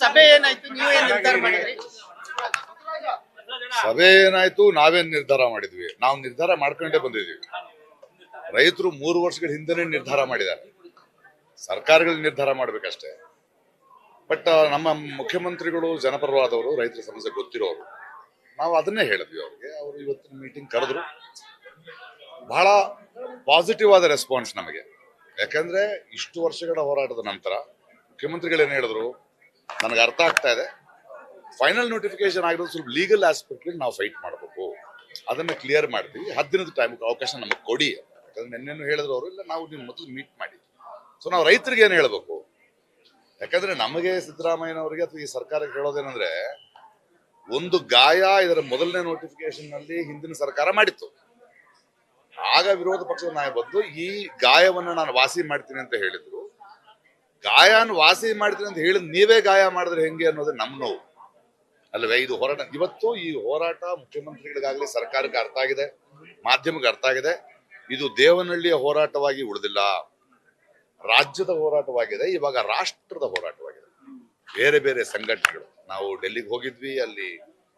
ಸಭೆ ಏನಾಯ್ತು, ನೀವೇನ್ ನಿರ್ಧಾರ ಮಾಡಿದ್ರಿ? ಸಭೆ ಏನಾಯ್ತು, ನಾವೇನ್ ನಿರ್ಧಾರ ಮಾಡಿದ್ವಿ? ನಾವು ನಿರ್ಧಾರ ಮಾಡ್ಕೊಂಡೇ ಬಂದಿದ್ವಿ. ರೈತರು 3 ವರ್ಷಗಳ ಹಿಂದೆನೆ ನಿರ್ಧಾರ ಮಾಡಿದ್ದಾರೆ. ಸರ್ಕಾರಗಳು ನಿರ್ಧಾರ ಮಾಡ್ಬೇಕಷ್ಟೇ. ಬಟ್ ನಮ್ಮ ಮುಖ್ಯಮಂತ್ರಿಗಳು ಜನಪರವಾದವರು, ರೈತರ ಸಮಸ್ಯೆ ಗೊತ್ತಿರೋರು. ನಾವು ಅದನ್ನೇ ಹೇಳಿದ್ವಿ ಅವ್ರಿಗೆ. ಅವರು ಇವತ್ತಿನ ಮೀಟಿಂಗ್ ಕರೆದ್ರು. ಬಹಳ ಪಾಸಿಟಿವ್ ಆದ ರೆಸ್ಪಾನ್ಸ್ ನಮಗೆ. ಯಾಕಂದ್ರೆ ಇಷ್ಟು ವರ್ಷಗಳ ಹೋರಾಟದ ನಂತರ ಮುಖ್ಯಮಂತ್ರಿಗಳು ಏನ್ ಹೇಳಿದ್ರು, ನನಗೆ ಅರ್ಥ ಆಗ್ತಾ ಇದೆ, ಫೈನಲ್ ನೋಟಿಫಿಕೇಶನ್ ಆಗಿರೋದು ಸ್ವಲ್ಪ ಲೀಗಲ್ ಆಸ್ಪೆಕ್ಟ್ ನಾವು ಫೈಟ್ ಮಾಡಬೇಕು, ಅದನ್ನ ಕ್ಲಿಯರ್ ಮಾಡ್ತೀವಿ, 10 ದಿನದ ಟೈಮ್ ಅವಕಾಶ ನಮಗೆ ಕೊಡಿ. ಯಾಕಂದ್ರೆ ನಿನ್ನೇನು ಹೇಳಿದ್ರು ಅವರು, ಇಲ್ಲ ನಾವು ನಿಮ್ಮ ಮೊದಲು ಮೀಟ್ ಮಾಡಿ. ಸೊ ನಾವು ರೈತರಿಗೆ ಏನು ಹೇಳಬೇಕು? ಯಾಕಂದ್ರೆ ನಮಗೆ ಸಿದ್ದರಾಮಯ್ಯನವರಿಗೆ ಅಥವಾ ಈ ಸರ್ಕಾರಕ್ಕೆ ಹೇಳೋದೇನಂದ್ರೆ, ಒಂದು ಗಾಯ ಇದರ ಮೊದಲನೇ ನೋಟಿಫಿಕೇಶನ್ ನಲ್ಲಿ ಹಿಂದಿನ ಸರ್ಕಾರ ಮಾಡಿತ್ತು. ಆಗ ವಿರೋಧ ಪಕ್ಷದ ನಾಯಕ ಬಂದು ಈ ಗಾಯವನ್ನ ನಾನು ವಾಸಿ ಮಾಡ್ತೀನಿ ಅಂತ ಹೇಳಿದ್ರು. ಗಾಯನ ವಾಸಿ ಮಾಡ್ತೀನಿ ಅಂತ ಹೇಳಿದ್ ನೀವೇ ಗಾಯ ಮಾಡಿದ್ರೆ ಹೆಂಗೆ ಅನ್ನೋದೇ ನಮ್ಮ ನೋವು ಅಲ್ವೇ? ಇದು ಹೋರಾಟ. ಇವತ್ತು ಈ ಹೋರಾಟ ಮುಖ್ಯಮಂತ್ರಿಗಳಿಗಾಗಲಿ ಸರ್ಕಾರಕ್ಕೆ ಅರ್ಥ ಆಗಿದೆ, ಮಾಧ್ಯಮಕ್ಕೆ ಅರ್ಥ ಆಗಿದೆ. ಇದು ದೇವನಹಳ್ಳಿಯ ಹೋರಾಟವಾಗಿ ಉಳಿದಿಲ್ಲ, ರಾಜ್ಯದ ಹೋರಾಟವಾಗಿದೆ, ಇವಾಗ ರಾಷ್ಟ್ರದ ಹೋರಾಟವಾಗಿದೆ. ಬೇರೆ ಬೇರೆ ಸಂಘಟನೆಗಳು, ನಾವು ಡೆಲ್ಲಿಗೆ ಹೋಗಿದ್ವಿ, ಅಲ್ಲಿ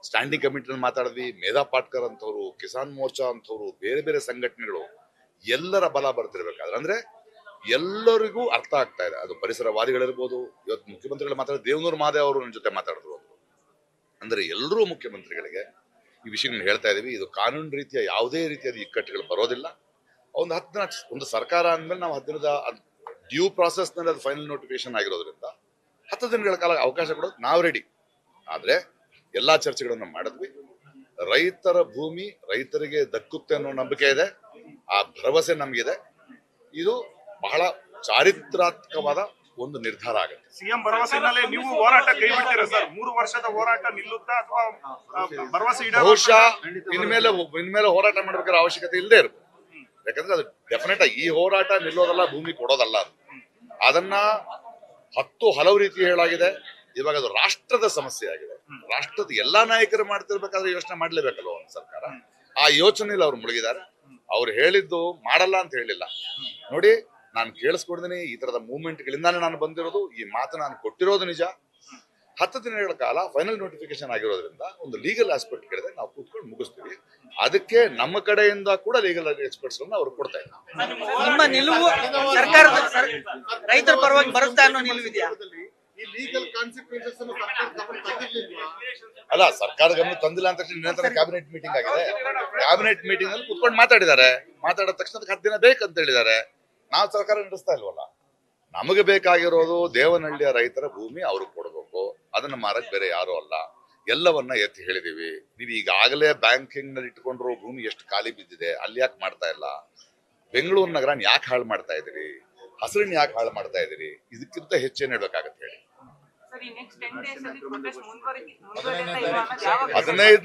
ಸ್ಟ್ಯಾಂಡಿಂಗ್ ಕಮಿಟಿನಲ್ಲಿ ಮಾತಾಡಿದ್ವಿ. ಮೇಧಾ ಪಾಟ್ಕರ್ ಅಂತವ್ರು, ಕಿಸಾನ್ ಮೋರ್ಚಾ ಅಂತವ್ರು, ಬೇರೆ ಬೇರೆ ಸಂಘಟನೆಗಳು, ಎಲ್ಲರ ಬಲ ಬರ್ತಿರ್ಬೇಕಾದ್ರೆ ಅಂದ್ರೆ ಎಲ್ಲರಿಗೂ ಅರ್ಥ ಆಗ್ತಾ ಇದೆ. ಅದು ಪರಿಸರವಾದಿಗಳಿರ್ಬೋದು. ಇವತ್ತು ಮುಖ್ಯಮಂತ್ರಿಗಳು ಮಾತಾಡಿದ ದೇವನೂರು ಮಹಾದೇವ್ ಅವರು ನನ್ನ ಜೊತೆ ಮಾತಾಡಿದ್ರು. ಅಂದ್ರೆ ಎಲ್ಲರೂ ಮುಖ್ಯಮಂತ್ರಿಗಳಿಗೆ ಈ ವಿಷಯ ಹೇಳ್ತಾ ಇದೀವಿ. ಇದು ಕಾನೂನು ರೀತಿಯ ಯಾವುದೇ ರೀತಿಯಾದ ಇಕ್ಕಟ್ಟುಗಳು ಬರೋದಿಲ್ಲ. ಒಂದು 10 ದಿನ, ಒಂದು ಸರ್ಕಾರ ಅಂದ್ಮೇಲೆ ನಾವು 10 ದಿನದ ಡ್ಯೂ ಪ್ರಾಸೆಸ್ ನಲ್ಲಿ ಅದು ಫೈನಲ್ ನೋಟಿಫಿಕೇಶನ್ ಆಗಿರೋದ್ರಿಂದ 10 ದಿನಗಳ ಕಾಲ ಅವಕಾಶ ಕೊಡೋದು ನಾವು ರೆಡಿ. ಆದ್ರೆ ಎಲ್ಲಾ ಚರ್ಚೆಗಳನ್ನು ಮಾಡಿದ್ವಿ. ರೈತರ ಭೂಮಿ ರೈತರಿಗೆ ದಕ್ಕುತ್ತೆ ಅನ್ನೋ ನಂಬಿಕೆ ಇದೆ, ಆ ಭರವಸೆ ನಮಗಿದೆ. ಇದು ಬಹಳ ಚಾರಿತ್ರಾತ್ಮಕವಾದ ಒಂದು ನಿರ್ಧಾರ ಆಗುತ್ತೆ. ಸಿಎಂ ಭರವಸೆನಲ್ಲೇ ನೀವು ಹೋರಾಟ ಕೈ ಬಿಡ್ತೀರಾ ಸರ್? 3 ವರ್ಷದ ಹೋರಾಟ ನಿಲ್ಲುತ್ತಾ ಅಥವಾ ಭರವಸೆ ಬಹುಶಃ ಇನ್ಮೇಲೆ ಹೋರಾಟ ಮಾಡಬೇಕಾದ ಅವಶ್ಯಕತೆ ಇಲ್ಲದೆ ಇರ್ಬೋದು. ಯಾಕಂದ್ರೆ ಅದು ಡೆಫಿನೆಟ್ ಆಗಿ ಈ ಹೋರಾಟ ನಿಲ್ಲೋದಲ್ಲ, ಭೂಮಿ ಕೊಡೋದಲ್ಲ. ಅದನ್ನ ಹಲವು ರೀತಿ ಹೇಳಾಗಿದೆ. ಇವಾಗ ಅದು ರಾಷ್ಟ್ರದ ಸಮಸ್ಯೆ ಆಗಿದೆ. ರಾಷ್ಟ್ರದ ಎಲ್ಲಾ ನಾಯಕರು ಮಾಡ್ತಿರ್ಬೇಕಾದ್ರೆ ಯೋಚನೆ ಮಾಡ್ಲೇಬೇಕಲ್ವ ಒಂದು ಸರ್ಕಾರ. ಆ ಯೋಚನೆಯಲ್ಲಿ ಅವ್ರು ಮುಳುಗಿದ್ದಾರೆ. ಅವ್ರು ಹೇಳಿದ್ದು ಮಾಡಲ್ಲ ಅಂತ ಹೇಳಿಲ್ಲ. ನೋಡಿ, ನಾನು ಕೇಳಿಸ್ಕೊಡ್ತೀನಿ, ಈ ತರದ ಮೂವ್ಮೆಂಟ್ಗಳಿಂದಾನೇ ನಾನು ಬಂದಿರೋದು. ಈ ಮಾತು ನಾನು ಕೊಟ್ಟಿರೋದು ನಿಜ. 10 ದಿನಗಳ ಕಾಲ ಫೈನಲ್ ನೋಟಿಫಿಕೇಶನ್ ಆಗಿರೋದ್ರಿಂದ ಒಂದು ಲೀಗಲ್ ಆಸ್ಪೆಕ್ಟ್ ಗಳಿದೆ, ನಾವು ಕೂತ್ಕೊಂಡು ಮುಗಿಸ್ತೀವಿ. ಅದಕ್ಕೆ ನಮ್ಮ ಕಡೆಯಿಂದ ಕೂಡ ಲೀಗಲ್ ಎಕ್ಸ್ಪರ್ಟ್ಸ್ ಅವ್ರು ಕೊಡ್ತಾ ಇದ್ದಾರೆ. ನಿಮ್ಮ ನಿಲುವು ಸರ್ಕಾರದ ರೈತರ ಪರವಾಗಿ ಬರುತ್ತೆ ಅನ್ನೋ ನಿಲುವಿದೆಯಾ? ಅಲ್ಲ, ಸರ್ಕಾರ ಗಮನ ತಂದಿಲ್ಲ ಅಂತ ತಕ್ಷಣ ಕ್ಯಾಬಿನೆಟ್ ಮೀಟಿಂಗ್ ಆಗಿದೆ. ಕ್ಯಾಬಿನೆಟ್ ಮೀಟಿಂಗ್ ಅಲ್ಲಿ ಕುತ್ಕೊಂಡು ಮಾತಾಡಿದ್ದಾರೆ. ಮಾತಾಡಿದ ತಕ್ಷಣ 10 ದಿನ ಬೇಕಂತ ಹೇಳಿದ್ದಾರೆ. ನಾವು ಸರ್ಕಾರ ನಡೆಸ್ತಾ ಇಲ್ವಲ್ಲ. ನಮಗೆ ಬೇಕಾಗಿರೋದು ದೇವನಹಳ್ಳಿಯ ರೈತರ ಭೂಮಿ ಅವ್ರಿಗೆ ಕೊಡಬೇಕು. ಅದನ್ನ ಮಾರಕ್ ಬೇರೆ ಯಾರು ಅಲ್ಲ. ಎಲ್ಲವನ್ನ ಎತ್ತಿ ಹೇಳಿದೀವಿ. ನೀವು ಈಗಾಗಲೇ ಬ್ಯಾಂಕಿಂಗ್ ನಲ್ಲಿ ಇಟ್ಕೊಂಡ್ರು ಭೂಮಿ ಎಷ್ಟು ಖಾಲಿ ಬಿದ್ದಿದೆ, ಅಲ್ಲಿ ಯಾಕೆ ಮಾಡ್ತಾ ಇಲ್ಲ? ಬೆಂಗಳೂರು ನಗರನ ಯಾಕೆ ಹಾಳು ಮಾಡ್ತಾ ಇದೀರಿ? ಹಸಿರನ್ನ ಯಾಕೆ ಹಾಳು ಮಾಡ್ತಾ ಇದೀರಿ? ಇದಕ್ಕಿಂತ ಹೆಚ್ಚೇನ್ ಹೇಳ್ಬೇಕಾಗತ್ತೆ ಹೇಳಿ? 15